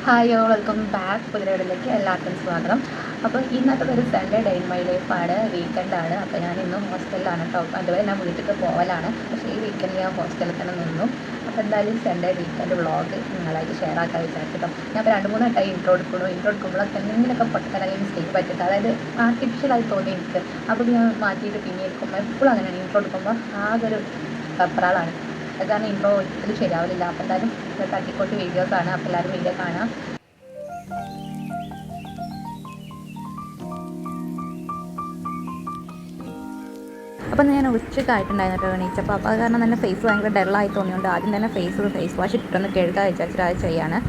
Hi all welcome back പുതിയവിടിലേക്ക് എല്ലാവർക്കും സ്വാഗതം. അപ്പോൾ ഇന്നത്തെ ഒരു സൺഡേ ഡേ ഇൻ മൈ ലൈഫാണ്, വീക്കെൻഡാണ്. അപ്പോൾ ഞാൻ ഇന്നും ഹോസ്റ്റലിലാണ് കേട്ടോ. അതുവരെ ഞാൻ വീട്ടിലേക്ക് പോകലാണ്, പക്ഷേ ഈ വീക്കെൻഡ് ഞാൻ ഹോസ്റ്റലിൽ തന്നെ നിന്നു. അപ്പോൾ എന്തായാലും സൺഡേ വീക്കെൻഡ് വ്ളോഗ് നിങ്ങളായിട്ട് ഷെയർ ആക്കാൻ വിചാരിച്ചിട്ടോ. ഞാൻ ഇപ്പോൾ 2-3 വട്ടമായി ഇൻട്രോ എടുക്കുമ്പോഴൊക്കെ എന്തെങ്കിലുമൊക്കെ പൊട്ടനായി മിസ്റ്റേക്ക് പറ്റിയിട്ട്, അതായത് ആർട്ടിഫിഷ്യലായി തോന്നി എനിക്ക്. അപ്പോൾ ഞാൻ മാറ്റിയിട്ട് പിന്നെ എടുക്കുമ്പോൾ എപ്പോഴും അങ്ങനെയാണ് ഇൻട്രോ എടുക്കുമ്പോൾ ആകൊരു കപ്പറാളാണ്. അത് കാരണം ഇൻട്രോ ഒരിക്കലും ശരിയാവില്ല. അപ്പോൾ എന്തായാലും തട്ടിക്കോട്ട് വീഡിയോസാണ്, അപ്പോൾ എല്ലാവരും വീഡിയോ കാണാം. അപ്പോൾ ഞാൻ ഉച്ചക്കായിട്ടുണ്ടായിരുന്നു കേട്ടോ എണീച്ചപ്പോൾ. അപ്പോൾ അത് കാരണം തന്നെ ഫേസ് ഭയങ്കര ഡള്ളായി തോന്നിയുണ്ട് ആദ്യം തന്നെ ഫേസ് വാഷ് ഇട്ടൊന്ന് കഴുകാൻ വിചാരിച്ചിട്ട് അത് ചെയ്യാണ്.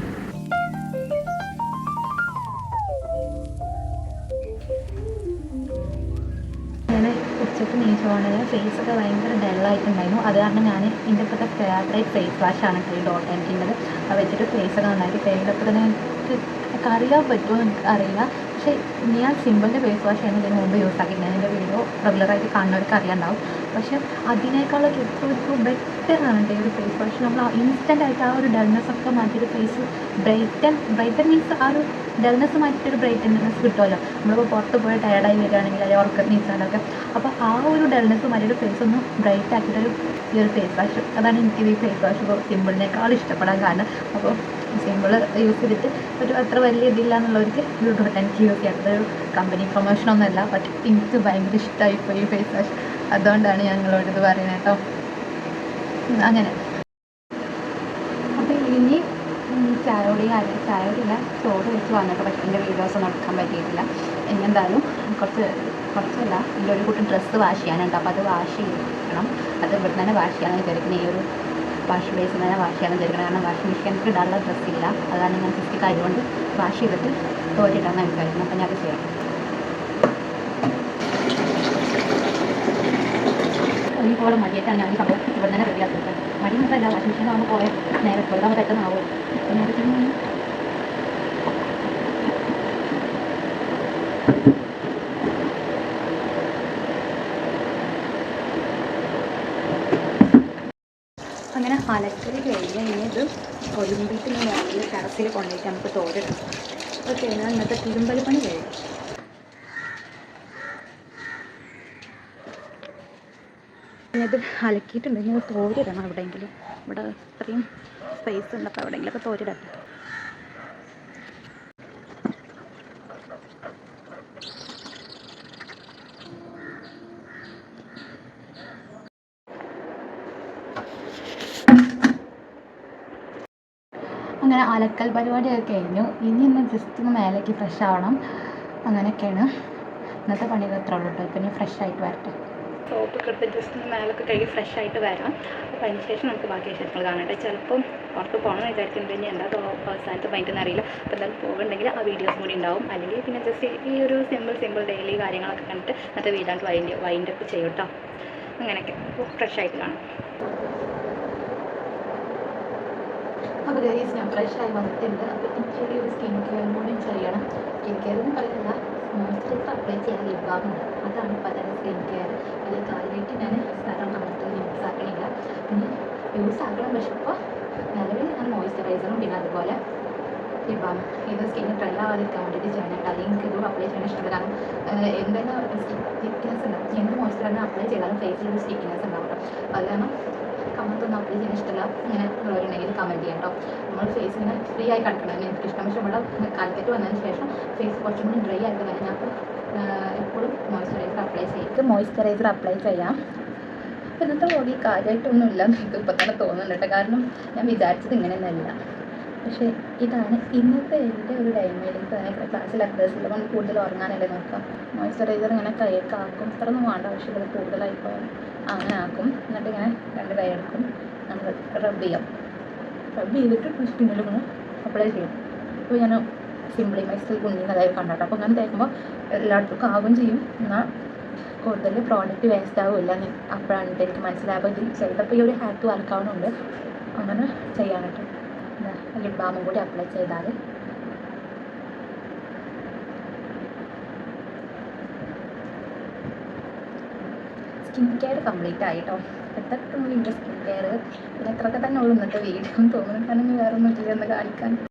ഞാൻ ഉച്ചയ്ക്ക് നീച്ചോണ്ട് ഫേസൊക്കെ ഭയങ്കര ഡള്ളായിട്ടുണ്ടായിരുന്നു. അത് കാരണം ഞാൻ എൻ്റെ ഇപ്പോഴത്തെ ഫേവറേറ്റ് ഫേസ് വാഷാണ് ഈ ഡോട്ട് എനിക്കുള്ളത്. അത് വെച്ചിട്ട് ഫേസൊക്കെ നന്നായിട്ട് കഴുകിയപ്പോൾ തന്നെ എനിക്ക് അറിയാൻ പറ്റുമോ എനിക്ക് അറിയില്ല. പക്ഷേ ഞാൻ സിമ്പിളിൻ്റെ ഫേസ് വാഷാണ് ഇതിന് മുമ്പ് യൂസ് ആക്കിയിട്ടുണ്ട്. എൻ്റെ വീഡിയോ റെഗുലറായിട്ട് കാണുന്നവർക്ക് അറിയാണ്ടാവും. പക്ഷേ അതിനേക്കാളൊക്കെ എപ്പോഴും ബെറ്ററാണ് ഈ ഒരു ഫേസ് വാഷ്. നമ്മൾ ഇൻസ്റ്റൻ്റായിട്ട് ആ ഒരു ഡൾനെസ്സൊക്കെ മാറ്റിയിട്ട് ഫേസ് ബ്രൈറ്റൻ മീൻസ് ആ ഒരു ഡൾനെസ് മാറ്റിയിട്ടൊരു ബ്രൈറ്റൻനെസ് കിട്ടുമല്ലോ. നമ്മളിപ്പോൾ പുറത്ത് പോയി ടയർഡായി വരികയാണെങ്കിൽ അല്ലെങ്കിൽ ഉറക്കം നീച്ചാലൊക്കെ, അപ്പോൾ ആ ഒരു ഡൾനെസ് മാറ്റിയിട്ട് ഫേസ് ഒന്ന് ബ്രൈറ്റ് ആക്കിയിട്ടൊരു ഈ ഒരു ഫേസ് വാഷ്, അതാണ് എനിക്ക് ഈ ഫേസ് വാഷ് ഇപ്പോൾ സിമ്പിളിനേക്കാൾ ഇഷ്ടപ്പെടാൻ കാരണം. അപ്പോൾ സിമ്പിൾ യൂസ് ചെയ്തിട്ട് ഒരു അത്ര വലിയ ഇതില്ല എന്നുള്ളവർക്ക് ഒരു ഡോട്ട് എനിക്ക് യൂസ് ചെയ്യാം. അതൊരു കമ്പനി പ്രൊമോഷനൊന്നുമല്ല, ബട്ട് എനിക്ക് ഭയങ്കര ഇഷ്ടമായിപ്പോയി ഈ ഫേസ് വാഷ്. അതുകൊണ്ടാണ് ഞങ്ങളോട് ഇത് പറയുന്നത് കേട്ടോ. അങ്ങനെ അപ്പോൾ ഇനി ചായയോടില്ല ചോറ് വെച്ച് വന്നിട്ട്, പക്ഷേ എൻ്റെ വീഡിയോസൊന്നും എടുക്കാൻ പറ്റിയിട്ടില്ല. ഇനി എന്തായാലും കുറച്ചല്ല, എൻ്റെ ഒരു കൂട്ടം ഡ്രസ്സ് വാഷ് ചെയ്യാനുണ്ട്. അപ്പോൾ അത് വാഷ് ചെയ്യണം. അത് ഇവിടെ തന്നെ വാഷ് ചെയ്യാമെന്ന് വിചാരിക്കുന്നത്. ഈ ഒരു വാഷ് ബേസിൽ തന്നെ വാഷ് ചെയ്യാമെന്ന് വിചാരിക്കണം. കാരണം വാഷിംഗ് മെഷീനിൽ ഇടാനുള്ള ഡ്രസ്സില്ല. അതാണ് ഞാൻ ജസ്റ്റ് കൈ കൊണ്ട് വാഷ് ചെയ്തിട്ട് തോരിയിടാമെന്ന് വിചാരിക്കുന്നു. അപ്പോൾ ഞാൻ അത് ചെയ്യാം. ഈ പോലെ മടിയായിട്ടാണ് ഞാൻ ഈ സംഭവം ഇവിടെ തന്നെ റെഡിയാക്കുന്നത്. മടി മാത്രമല്ല, വാഷിംഗ് മെഷീനാകുമ്പോൾ കുറേ നേരം വെറുതെ പെട്ടെന്നാവും. അങ്ങനെ അലക്കൽ കഴിഞ്ഞ് ഇത് ഒഴുമ്പിട്ട് മോളിൽ ടെറസിൽ കൊണ്ടുപോയിട്ട് നമുക്ക് തോരിടാം. അപ്പോൾ കഴിഞ്ഞാൽ ഇന്നത്തെ തിരുമ്പൽ പണി കഴിയും. ഇത് അലക്കിയിട്ടുണ്ടെങ്കിൽ അത് തോരിടണം. എവിടെയെങ്കിലും ഇവിടെ ഇത്രയും സ്പേസ് ഉണ്ട്, അപ്പോൾ എവിടെയെങ്കിലുമൊക്കെ തോരിടട്ടെ. അങ്ങനെ അലക്കൽ പരിപാടിയൊക്കെ കഴിഞ്ഞു. ഇനി ഒന്ന് ജസ്റ്റ് ഒന്ന് മേലേക്ക് ഫ്രഷ് ആവണം. അങ്ങനെയൊക്കെയാണ് ഇന്നത്തെ പണികൾ. എത്ര ഉള്ളൂ കേട്ടോ. ഇപ്പം ഇനി ഫ്രഷ് ആയിട്ട് വരട്ടെ. സോപ്പൊക്കെ എടുത്ത് ജസ്റ്റ് ഒന്ന് മേലൊക്കെ കഴുകി ഫ്രഷ് ആയിട്ട് വരാം. അപ്പോൾ അതിന് ശേഷം നമുക്ക് ബാക്കി വിശേഷങ്ങൾ കാണട്ടെ. ചിലപ്പം പുറത്ത് പോകണമെന്ന് വിചാരിക്കുന്നത് ഇനി എന്താ അവസാനത്തെ മൈൻഡെന്ന് അറിയില്ല. അപ്പോൾ എന്തായാലും പോകുന്നുണ്ടെങ്കിൽ ആ വീഡിയോസ് കൂടി ഉണ്ടാവും. അല്ലെങ്കിൽ പിന്നെ ജസ്റ്റ് ഈ ഒരു സിമ്പിൾ ഡെയിലി കാര്യങ്ങളൊക്കെ കണ്ടിട്ട് ഇന്നത്തെ വീടാണ്ട് വൈൻഡപ്പ് ചെയ്യും കേട്ടോ. അങ്ങനെയൊക്കെ അപ്പോൾ ഫ്രഷ് ആയിട്ട് കാണാം. അപ്പോൾ ഗൈസ് ഞാൻ ഫ്രഷായി വന്നിട്ടുണ്ട്. അപ്പോൾ എനിക്ക് ചെറിയൊരു സ്കിൻ കെയർ കൂടി ചെയ്യണം. സ്കിൻ കെയർ എന്ന് പറയുന്നില്ല, മോയ്സ്ചറൈസർ അപ്ലൈ ചെയ്യാൻ ലിപ് ബാം ഉണ്ട്. അതാണ് ഇപ്പോൾ തന്നെ സ്കിൻ കെയർ. അതിൽ കാര്യമായിട്ട് ഞാൻ സ്ഥലം നമുക്ക് യൂസ് ആക്കണില്ല. പിന്നെ യൂസ് ആക്കണം, പക്ഷെ ഇപ്പോൾ നിലവിൽ ഞാൻ മോയ്സ്ചറൈസറും പിന്നെ അതുപോലെ ലിപ് ബാം ഇത് സ്കിന്ന് ഡ്രൈ ആവാതിരിക്കാൻ വേണ്ടിയിട്ട് ചെയ്യാനായിട്ട്. അല്ലെങ്കിൽ എനിക്ക് ഇതും അപ്ലൈ ചെയ്യാൻ ഇഷ്ടമില്ല. കാരണം എന്തെങ്കിലും സ്റ്റിക്നെസ് ഉണ്ടാവും. എന്ത് മോയ്സ്ചറൈസർ അപ്ലൈ ചെയ്താലും ഫേസിലൊരു സ്റ്റിക്നെസ് ഉണ്ടാവും. അത് കാരണം കമ്മത്തൊന്നും അപ്ലൈ ചെയ്യാൻ ഇഷ്ടമില്ല. ഇങ്ങനെ ഉള്ളവരുണ്ടെങ്കിൽ കമൻറ്റ് ചെയ്യാം കേട്ടോ. നമ്മൾ ഫേസ് ഇങ്ങനെ ഫ്രീ ആയി കിടക്കണം എനിക്കിഷ്ടം. പക്ഷേ ഇവിടെ കാലിക്കറ്റ് വന്നതിന് ശേഷം ഫേസ് കുറച്ചും കൂടി ഡ്രൈ ആയിട്ട് കഴിഞ്ഞാൽ അപ്പോൾ എപ്പോഴും മോയ്സ്ചറൈസർ അപ്ലൈ ചെയ്യാം. അപ്പോൾ ഇന്നത്തെ ബോഡി കാര്യമായിട്ടൊന്നുമില്ല എനിക്ക് ഇപ്പോൾ തന്നെ തോന്നുന്നുണ്ട് കേട്ടോ. കാരണം ഞാൻ വിചാരിച്ചത് ഇങ്ങനെയൊന്നുമല്ല. പക്ഷേ ഇതാണ് ഇന്നത്തെ എൻ്റെ ഒരു ഡൈമേലേക്ക് തന്നെ. ക്ലാസ്സിൽ അഡ്രസ്സിൽ കൊണ്ട് കൂടുതൽ ഉറങ്ങാനല്ലേ നോക്കാം. മോയ്സ്ചറൈസർ ഇങ്ങനെ കൈയൊക്കെ ആക്കും. ഇത്രയൊന്നും വേണ്ട, പക്ഷേ ഇത് കൂടുതലായിപ്പോൾ അങ്ങനെ ആക്കും. എന്നിട്ട് ഇങ്ങനെ 2 കൈ എടുക്കും, നമ്മൾ റബ്ബ് ചെയ്തിട്ട് സ്കിന്നിൽ ഇങ്ങനെ അപ്ലൈ ചെയ്യും. അപ്പോൾ ഞാൻ സിംപ്ലി മൈസ്റ്റിൽ കുഞ്ഞിന്നതായി കണ്ടിട്ട്. അപ്പോൾ അങ്ങനെ തേക്കുമ്പോൾ എല്ലായിടത്തും ആകും ചെയ്യും, എന്നാൽ കൂടുതൽ പ്രോഡക്റ്റ് വേസ്റ്റ് ആവില്ല. അപ്പോഴാണ് എനിക്ക് മനസ്സിലായപ്പോൾ ഇത് ചെയ്തപ്പോൾ ഈ ഒരു ഹാക്ക് വർക്കാവുന്നുണ്ട്. അങ്ങനെ ചെയ്യാനായിട്ട് ലിപ് ബാമും കൂടി അപ്ലൈ ചെയ്താൽ സ്കിൻ കെയർ കംപ്ലീറ്റ് ആയിട്ടോ. എത്രയൊക്കെ വീഡിയോ സ്കിൻ കെയർ പിന്നെ എത്രയൊക്കെ തന്നെ ഉള്ളൂ ഇന്നത്തെ വീഡിയോ തോന്നുന്നു. കാരണം വേറെ ഒന്നും ഇല്ല എന്ന് കാണിക്കാൻ.